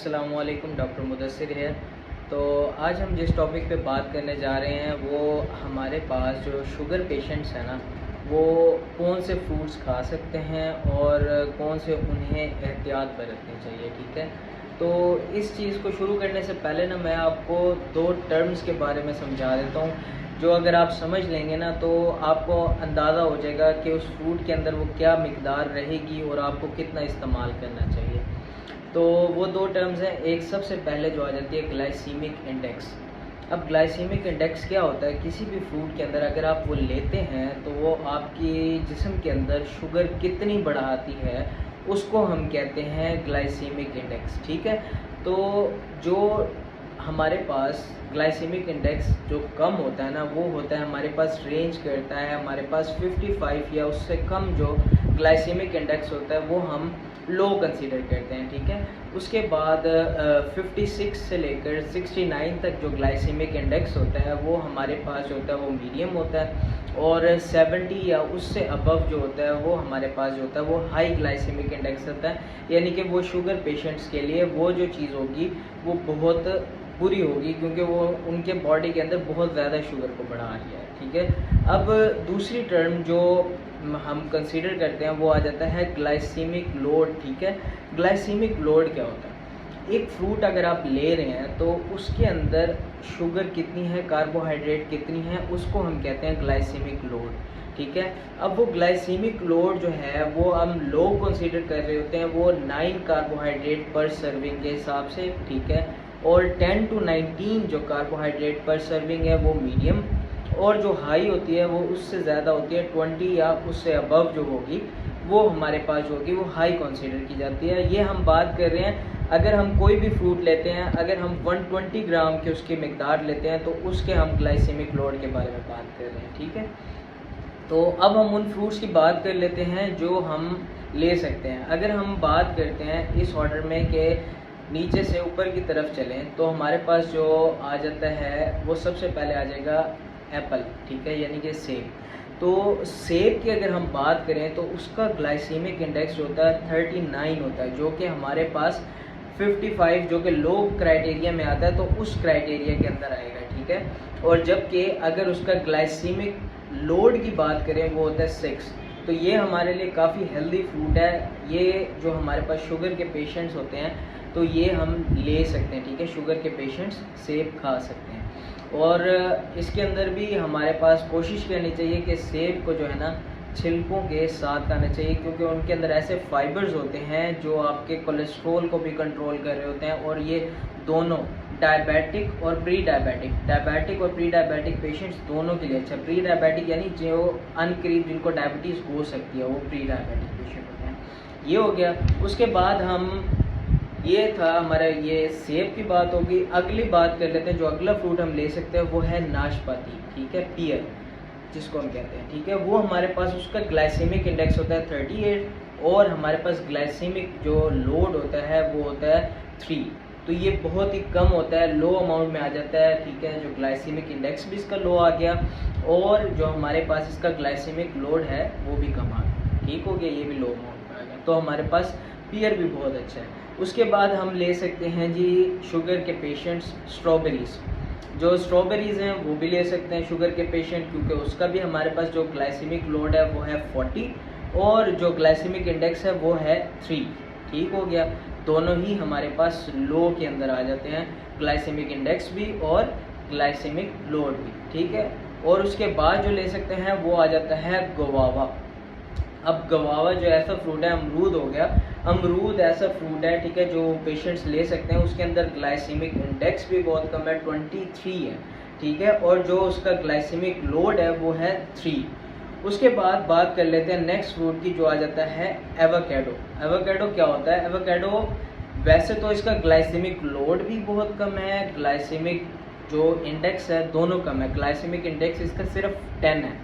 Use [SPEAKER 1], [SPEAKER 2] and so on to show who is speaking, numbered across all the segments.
[SPEAKER 1] अस्सलामुअलैकुम, डॉक्टर मुदस्सिर है। तो आज हम जिस टॉपिक पे बात करने जा रहे हैं वो हमारे पास जो शुगर पेशेंट्स हैं ना, वो कौन से फ्रूट्स खा सकते हैं और कौन से उन्हें एहतियात बरतनी चाहिए। ठीक है, तो इस चीज़ को शुरू करने से पहले ना मैं आपको दो टर्म्स के बारे में समझा देता हूँ, जो अगर आप समझ लेंगे ना तो आपको अंदाज़ा हो जाएगा कि उस फ्रूट के अंदर वो क्या मिकदार रहेगी और आपको कितना इस्तेमाल करना चाहिए। तो वो दो टर्म्स हैं। एक सबसे पहले जो आ जाती है ग्लाइसीमिक इंडेक्स। अब ग्लाइसीमिक इंडेक्स क्या होता है, किसी भी फ्रूट के अंदर अगर आप वो लेते हैं तो वो आपकी जिस्म के अंदर शुगर कितनी बढ़ाती है उसको हम कहते हैं ग्लाइसीमिक इंडेक्स। ठीक है, तो जो हमारे पास ग्लाइसीमिक इंडेक्स जो कम होता है ना, वो होता है हमारे पास रेंज करता है हमारे पास 55 या उससे कम जो ग्लाइसीमिक इंडेक्स होता है वो हम लो कंसीडर करते हैं। ठीक है, उसके बाद 56 से लेकर 69 तक जो ग्लाइसीमिक इंडेक्स होता है वो हमारे पास जो होता है वो मीडियम होता है, और 70 या उससे अबव जो होता है वो हमारे पास जो होता है वो हाई ग्लाइसीमिक इंडेक्स होता है। यानी कि वो शुगर पेशेंट्स के लिए वो जो चीज़ होगी वो बहुत बुरी होगी, क्योंकि वो उनके बॉडी के अंदर बहुत ज़्यादा शुगर को बढ़ा रही है। ठीक है, अब दूसरी टर्म जो हम कंसीडर करते हैं वो आ जाता है ग्लाइसीमिक लोड। ठीक है, ग्लाइसीमिक लोड क्या होता है, एक फ्रूट अगर आप ले रहे हैं तो उसके अंदर शुगर कितनी है, कार्बोहाइड्रेट कितनी है, उसको हम कहते हैं ग्लाइसीमिक लोड। ठीक है, अब वो ग्लाइसीमिक लोड जो है वो हम लो कंसीडर कर रहे होते हैं, वो 9 कार्बोहाइड्रेट पर सर्विंग के हिसाब से। ठीक है, और 10 to 19 जो कार्बोहाइड्रेट पर सर्विंग है वो मीडियम, और जो हाई होती है वो उससे ज़्यादा होती है, 20 या उससे अबव जो होगी वो हमारे पास जो होगी वो हाई कंसीडर की जाती है। ये हम बात कर रहे हैं अगर हम कोई भी फ्रूट लेते हैं, अगर हम 120 ग्राम की उसकी मिकदार लेते हैं तो उसके हम ग्लाइसीमिक लोड के बारे में बात कर रहे हैं। ठीक है, तो अब हम उन फ्रूट्स की बात कर लेते हैं जो हम ले सकते हैं। अगर हम बात करते हैं इस ऑर्डर में कि नीचे से ऊपर की तरफ चलें तो हमारे पास जो आ जाता है वो सबसे पहले आ जाएगा एप्पल। ठीक है, यानी कि सेब। तो सेब की अगर हम बात करें तो उसका ग्लाइसीमिक इंडेक्स जो होता है 39 होता है, जो कि हमारे पास 55 जो कि लो क्राइटेरिया में आता है, तो उस क्राइटेरिया के अंदर आएगा। ठीक है, और जबकि अगर उसका ग्लाइसीमिक लोड की बात करें वो होता है 6। तो ये हमारे लिए काफ़ी हेल्दी फ्रूट है। ये जो हमारे पास शुगर के पेशेंट्स होते हैं तो ये हम ले सकते हैं। ठीक है, शुगर के पेशेंट्स सेब खा सकते हैं, और इसके अंदर भी हमारे पास कोशिश करनी चाहिए कि सेब को जो है ना छिलकों के साथ खाना चाहिए, क्योंकि उनके अंदर ऐसे फाइबर्स होते हैं जो आपके कोलेस्ट्रॉल को भी कंट्रोल कर रहे होते हैं। और ये दोनों डायबिटिक और प्री डायबिटिक पेशेंट्स दोनों के लिए अच्छा। प्री डायबिटिक यानी जो अनकरीब जिनको डायबिटीज़ हो सकती है वो प्री डायबिटिक पेशेंट होते हैं। ये हो गया। उसके बाद हम ये था हमारा ये सेब की बात होगी। अगली बात कर लेते हैं, जो अगला फ्रूट हम ले सकते हैं वो है नाशपाती। ठीक है, पियर जिसको हम कहते हैं। ठीक है, वो हमारे पास उसका ग्लाइसेमिक इंडेक्स होता है 38, और हमारे पास ग्लाइसेमिक जो लोड होता है वो होता है 3। तो ये बहुत ही कम होता है, लो अमाउंट में आ जाता है। ठीक है, जो ग्लाइसेमिक इंडेक्स भी इसका लो आ गया, और जो हमारे पास इसका ग्लाइसेमिक लोड है वो भी कम आ गया। ठीक हो गया, ये भी लो अमाउंट में आ गया। तो हमारे पास पियर भी बहुत अच्छा है। उसके बाद हम ले सकते हैं जी शुगर के पेशेंट्स स्ट्रॉबेरीज़। जो स्ट्रॉबेरीज़ हैं वो भी ले सकते हैं शुगर के पेशेंट, क्योंकि उसका भी हमारे पास जो ग्लाइसेमिक लोड है वो है 40, और जो ग्लाइसेमिक इंडेक्स है वो है 3। ठीक हो गया, दोनों ही हमारे पास लो के अंदर आ जाते हैं, ग्लाइसेमिक इंडेक्स भी और ग्लाइसेमिक लोड भी। ठीक है, और उसके बाद जो ले सकते हैं वो आ जाता है गवावा। अब गवावा जो ऐसा फ्रूट है, अमरूद हो गया, अमरूद ऐसा फ्रूट है ठीक है जो पेशेंट्स ले सकते हैं। उसके अंदर ग्लाइसेमिक इंडेक्स भी बहुत कम है, 23 है। ठीक है, और जो उसका ग्लाइसेमिक लोड है वो है 3। उसके बाद बात कर लेते हैं नेक्स्ट फ्रूट की, जो आ जाता है एवोकेडो। एवोकेडो क्या होता है, एवोकेडो वैसे तो इसका ग्लाइसेमिक लोड भी बहुत कम है, ग्लाइसेमिक जो इंडेक्स है दोनों कम है। ग्लाइसेमिक इंडेक्स इसका सिर्फ 10 है,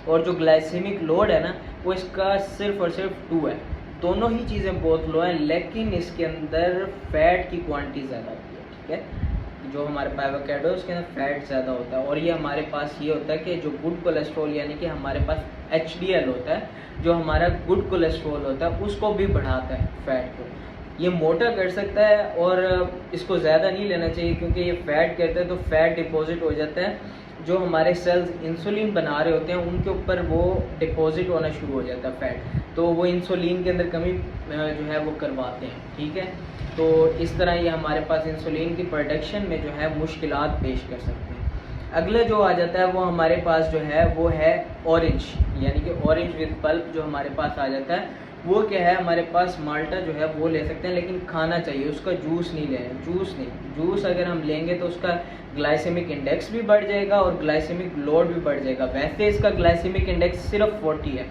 [SPEAKER 1] और जो ग्लाइसेमिक लोड है ना वो इसका सिर्फ और सिर्फ 2 है। दोनों ही चीज़ें बहुत लो हैं, लेकिन इसके अंदर फैट की क्वांटिटी ज़्यादा होती है। ठीक है, जो हमारे पास एवोकेडो उसके अंदर फैट ज़्यादा होता है, और ये हमारे पास ये होता है कि जो गुड कोलेस्ट्रॉल यानी कि हमारे पास HDL होता है, जो हमारा गुड कोलेस्ट्रॉल होता है उसको भी बढ़ाता है फैट को। ये मोटा कर सकता है और इसको ज़्यादा नहीं लेना चाहिए, क्योंकि ये फ़ैट करता है तो फ़ैट डिपॉजिट हो जाता है। जो हमारे सेल्स इंसुलिन बना रहे होते हैं उनके ऊपर वो डिपॉजिट होना शुरू हो जाता है फ़ैट, तो वो इंसुलिन के अंदर कमी जो है वो करवाते हैं। ठीक है, तो इस तरह ये हमारे पास इंसुलिन की प्रोडक्शन में जो है मुश्किलात पेश कर सकते हैं। अगला जो आ जाता है वो हमारे पास जो है वो है ऑरेंज, यानी कि ऑरेंज विद पल्प जो हमारे पास आ जाता है वो क्या है, हमारे पास माल्टा जो है वो ले सकते हैं, लेकिन खाना चाहिए, उसका जूस नहीं लें। जूस अगर हम लेंगे तो उसका ग्लाइसेमिक इंडेक्स भी बढ़ जाएगा और ग्लाइसेमिक लोड भी बढ़ जाएगा। वैसे इसका ग्लाइसेमिक इंडेक्स सिर्फ 40 है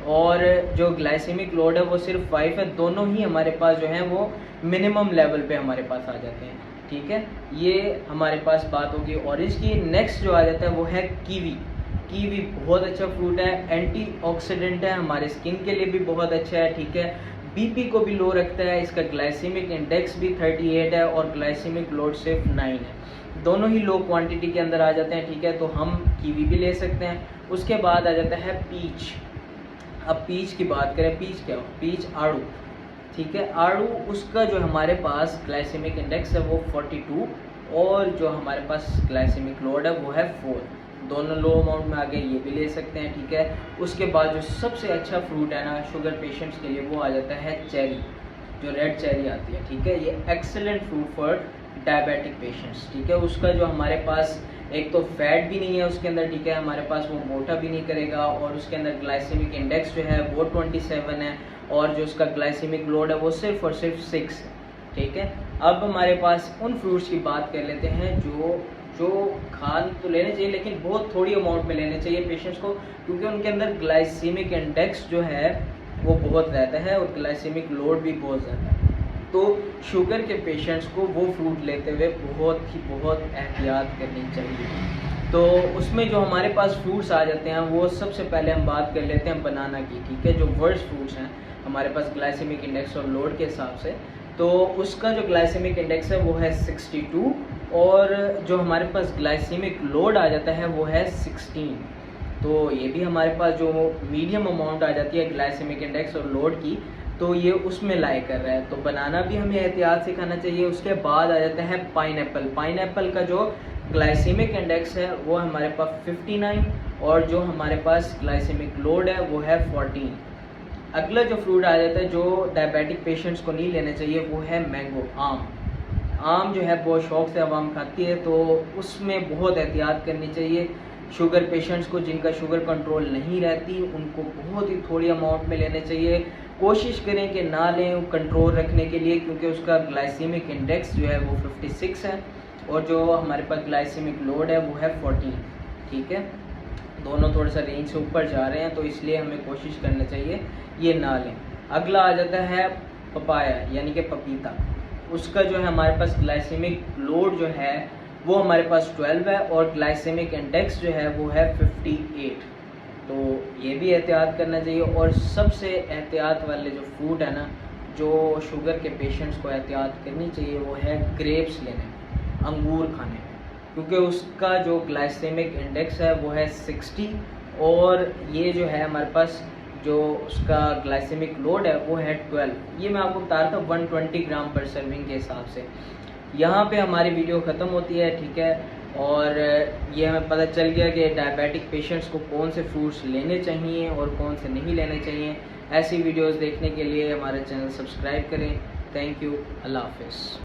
[SPEAKER 1] और जो ग्लाइसेमिक लोड है वो सिर्फ 5 है। दोनों ही हमारे पास जो हैं वो मिनिमम लेवल पे हमारे पास आ जाते हैं। ठीक है, ये हमारे पास बात होगी ऑरेंज की। नेक्स्ट जो आ जाता है वो है कीवी। कीवी बहुत अच्छा फ्रूट है, एंटीऑक्सीडेंट है, हमारे स्किन के लिए भी बहुत अच्छा है। ठीक है, बीपी को भी लो रखता है, इसका ग्लाइसेमिक इंडेक्स भी 38 है और ग्लाइसेमिक लोड सिर्फ 9 है। दोनों ही लो क्वांटिटी के अंदर आ जाते हैं। ठीक है, तो हम कीवी भी ले सकते हैं। उसके बाद आ जाता है पीच। अब पीच की बात करें, पीच क्या हो, पीच आड़ू। ठीक है, आड़ू उसका जो हमारे पास ग्लाइसेमिक इंडेक्स है वो 42 और जो हमारे पास ग्लाइसेमिक लोड है वो है 4, दोनों लो अमाउंट में आ गए, ये भी ले सकते हैं। ठीक है, उसके बाद जो सबसे अच्छा फ्रूट है ना शुगर पेशेंट्स के लिए वो आ जाता है चेरी, जो रेड चेरी आती है। ठीक है, ये excellent fruit for diabetic patients. ठीक है, उसका जो हमारे पास एक तो फैट भी नहीं है उसके अंदर। ठीक है, हमारे पास वो मोटा भी नहीं करेगा और उसके अंदर ग्लाइसेमिक इंडेक्स जो है वो 27 है और जो उसका ग्लाइसेमिक लोड है वो सिर्फ और सिर्फ 6 है। ठीक है, अब हमारे पास उन फ्रूट्स की बात कर लेते हैं जो खान तो लेने चाहिए लेकिन बहुत थोड़ी अमाउंट में लेने चाहिए पेशेंट्स को, क्योंकि उनके अंदर ग्लाइसेमिक इंडेक्स जो है वो बहुत ज़्यादा है और ग्लाइसेमिक लोड भी बहुत ज़्यादा है। तो शुगर के पेशेंट्स को वो फ्रूट लेते हुए बहुत एहतियात करनी चाहिए। तो उसमें जो हमारे पास फ्रूट्स आ जाते हैं वो सबसे पहले हम बात कर लेते हैं बनाना की। ठीक है, जो वर्स्ट फ्रूट्स हैं हमारे पास ग्लाइसेमिक इंडेक्स और लोड के हिसाब से, तो उसका जो ग्लाइसेमिक इंडेक्स है वो है 62 और जो हमारे पास ग्लाइसेमिक लोड आ जाता है वो है 16। तो ये भी हमारे पास जो मीडियम अमाउंट आ जाती है ग्लाइसेमिक इंडेक्स और लोड की, तो ये उसमें लाई कर रहा है। तो बनाना भी हमें एहतियात से खाना चाहिए। उसके बाद आ जाता है पाइनएप्पल का जो ग्लाइसेमिक इंडेक्स है वो हमारे पास 59 और जो हमारे पास ग्लाइसेमिक लोड है वो है 14। अगला जो फ्रूट आ जाता है जो डायबिटिक पेशेंट्स को नहीं लेना चाहिए वो है मैंगो, आम जो है बहुत शौक़ से आवाम खाती है, तो उसमें बहुत एहतियात करनी चाहिए। शुगर पेशेंट्स को जिनका शुगर कंट्रोल नहीं रहती उनको बहुत ही थोड़ी अमाउंट में लेने चाहिए। कोशिश करें कि ना लें कंट्रोल रखने के लिए, क्योंकि उसका ग्लाइसेमिक इंडेक्स जो है वो 56 है और जो हमारे पास ग्लाइसेमिक लोड है वो है 14। ठीक है, दोनों थोड़ा सा रेंज से ऊपर जा रहे हैं, तो इसलिए हमें कोशिश करना चाहिए ये ना लें। अगला आ जाता है पपाया यानी कि पपीता। उसका जो है हमारे पास ग्लाइसेमिक लोड जो है वो हमारे पास 12 है और ग्लाइसेमिक इंडेक्स जो है वो है 58। तो ये भी एहतियात करना चाहिए। और सबसे एहतियात वाले जो फ्रूट है ना जो शुगर के पेशेंट्स को एहतियात करनी चाहिए वो है ग्रेप्स लेने में, अंगूर खाने में, क्योंकि उसका जो ग्लाइसेमिक इंडेक्स है वो है 60 और ये जो है हमारे पास जो उसका ग्लाइसेमिक लोड है वो है 12। ये मैं आपको बता रहा था 120 ग्राम पर सर्विंग के हिसाब से। यहाँ पे हमारी वीडियो ख़त्म होती है। ठीक है, और ये हमें पता चल गया कि डायबिटिक पेशेंट्स को कौन से फ्रूट्स लेने चाहिए और कौन से नहीं लेने चाहिए। ऐसी वीडियोस देखने के लिए हमारे चैनल सब्सक्राइब करें। थैंक यू, अल्लाह हाफ़िज़।